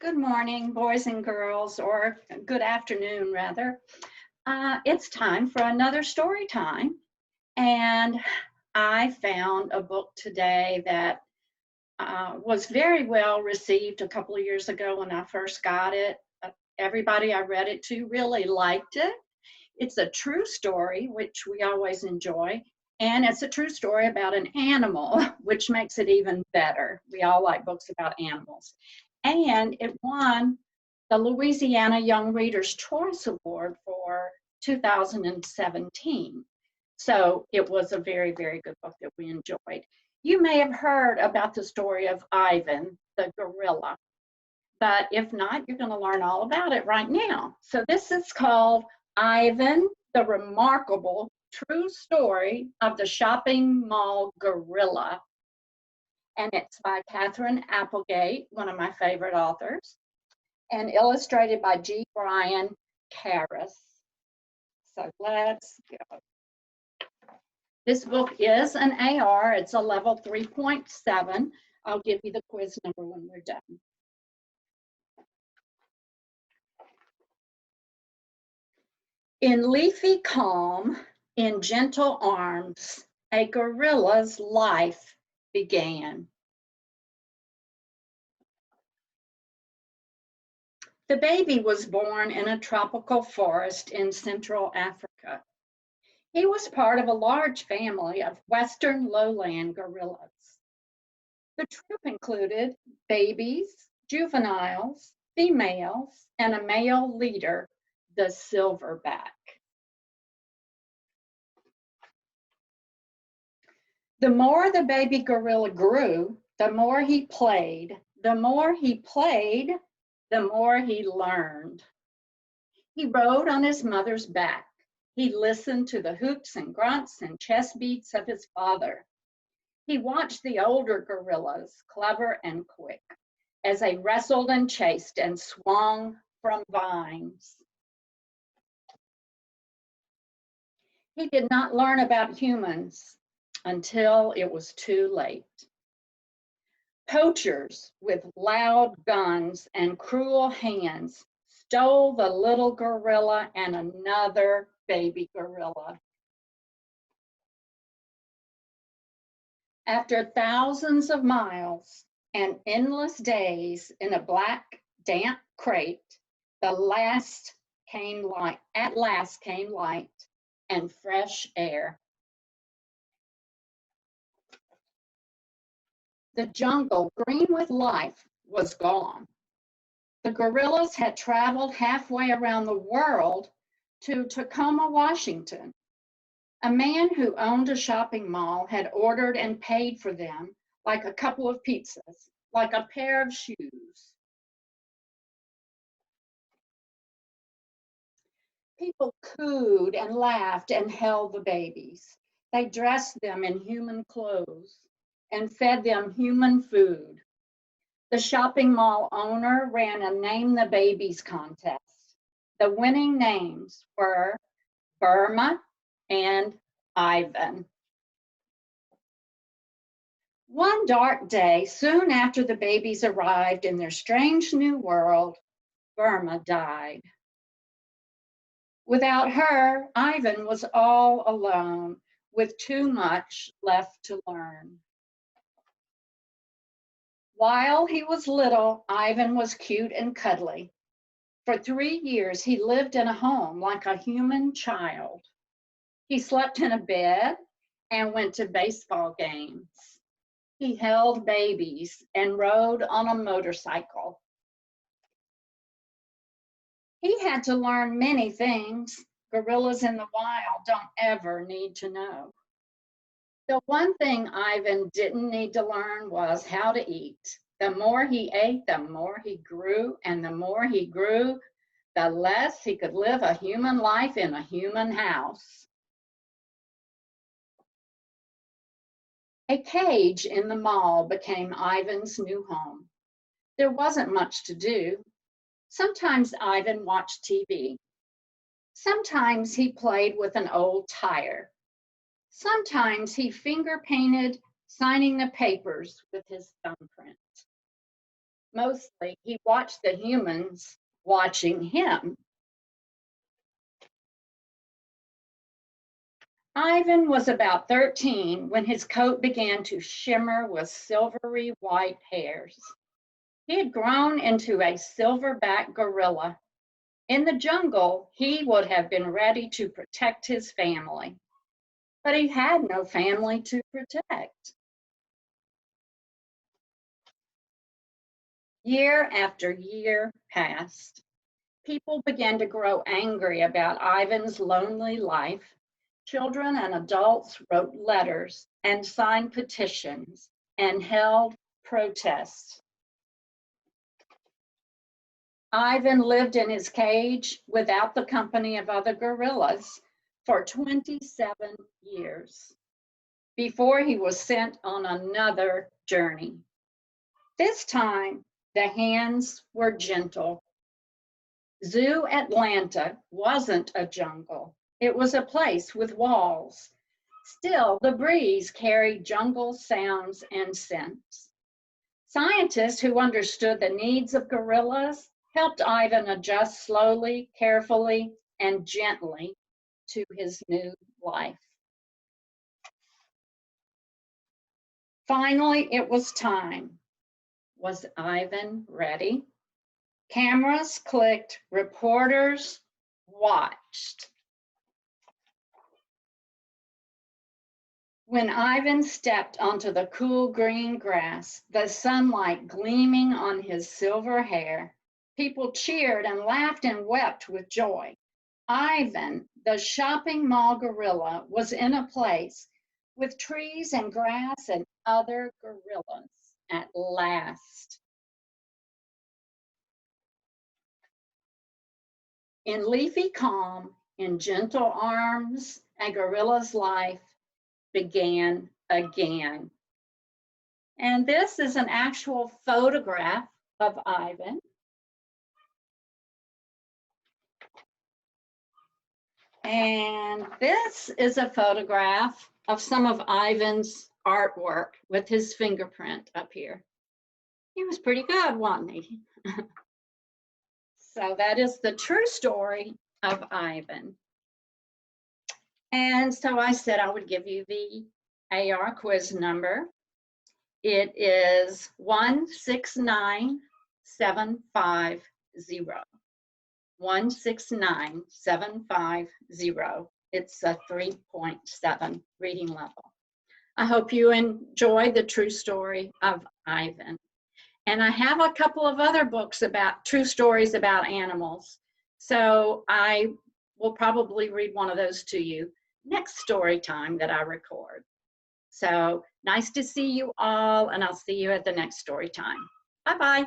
Good morning, boys and girls, or good afternoon, rather. It's time for another story time. And I found a book today that was very well received a couple of years ago when I first got it. Everybody I read it to really liked it. It's a true story, which we always enjoy. And it's a true story about an animal, which makes it even better. We all like books about animals. And it won the Louisiana Young Readers Choice Award for 2017. So it was a very, very good book that we enjoyed. You may have heard about the story of Ivan, the gorilla, but if not, you're going to learn all about it right now. So this is called Ivan, the Remarkable True Story of the Shopping Mall Gorilla. And it's by Catherine Applegate, one of my favorite authors, and illustrated by G. Brian Karras. So let's go. This book is an AR. It's a level 3.7. I'll give you the quiz number when we're done. In leafy calm, in gentle arms, a gorilla's life began. The baby was born in a tropical forest in Central Africa. He was part of a large family of Western lowland gorillas. The troop included babies, juveniles, females, and a male leader, the silverback. The more the baby gorilla grew, the more he played. The more he played, the more he learned. He rode on his mother's back. He listened to the hoots and grunts and chest beats of his father. He watched the older gorillas, clever and quick, as they wrestled and chased and swung from vines. He did not learn about humans until it was too late. Poachers with loud guns and cruel hands stole the little gorilla and another baby gorilla. After thousands of miles and endless days in a black, damp crate, at last came light and fresh air. The jungle, green with life, was gone. The gorillas had traveled halfway around the world to Tacoma, Washington. A man who owned a shopping mall had ordered and paid for them like a couple of pizzas, like a pair of shoes. People cooed and laughed and held the babies. They dressed them in human clothes and fed them human food. The shopping mall owner ran a Name the Babies contest. The winning names were Burma and Ivan. One dark day, soon after the babies arrived in their strange new world, Burma died. Without her, Ivan was all alone, with too much left to learn. While he was little, Ivan was cute and cuddly. For 3 years, he lived in a home like a human child. He slept in a bed and went to baseball games. He held babies and rode on a motorcycle. He had to learn many things gorillas in the wild don't ever need to know. The one thing Ivan didn't need to learn was how to eat. The more he ate, the more he grew, and the more he grew, the less he could live a human life in a human house. A cage in the mall became Ivan's new home. There wasn't much to do. Sometimes Ivan watched TV. Sometimes he played with an old tire. Sometimes he finger painted, signing the papers with his thumbprint. Mostly, he watched the humans watching him. Ivan was about 13 when his coat began to shimmer with silvery white hairs. He had grown into a silverback gorilla. In the jungle, he would have been ready to protect his family, but he had no family to protect. Year after year passed. People began to grow angry about Ivan's lonely life. Children and adults wrote letters and signed petitions and held protests. Ivan lived in his cage without the company of other gorillas for 27 years before he was sent on another journey. This time, the hands were gentle. Zoo Atlanta wasn't a jungle. It was a place with walls. Still, the breeze carried jungle sounds and scents. Scientists who understood the needs of gorillas helped Ivan adjust slowly, carefully, and gently to his new life. Finally, it was time. Was Ivan ready? Cameras clicked, reporters watched. When Ivan stepped onto the cool green grass, the sunlight gleaming on his silver hair, people cheered and laughed and wept with joy. Ivan, the shopping mall gorilla, was in a place with trees and grass and other gorillas at last. In leafy calm, in gentle arms, a gorilla's life began again. And this is an actual photograph of Ivan. And this is a photograph of some of Ivan's artwork with his fingerprint up here. He was pretty good, wasn't he? So that is the true story of Ivan. And so I said I would give you the AR quiz number. It is 169750. 169750. It's a 3.7 reading level. I hope you enjoyed the true story of Ivan. And I have a couple of other books about true stories about animals. So I will probably read one of those to you next story time that I record. So nice to see you all, and I'll see you at the next story time. Bye-bye.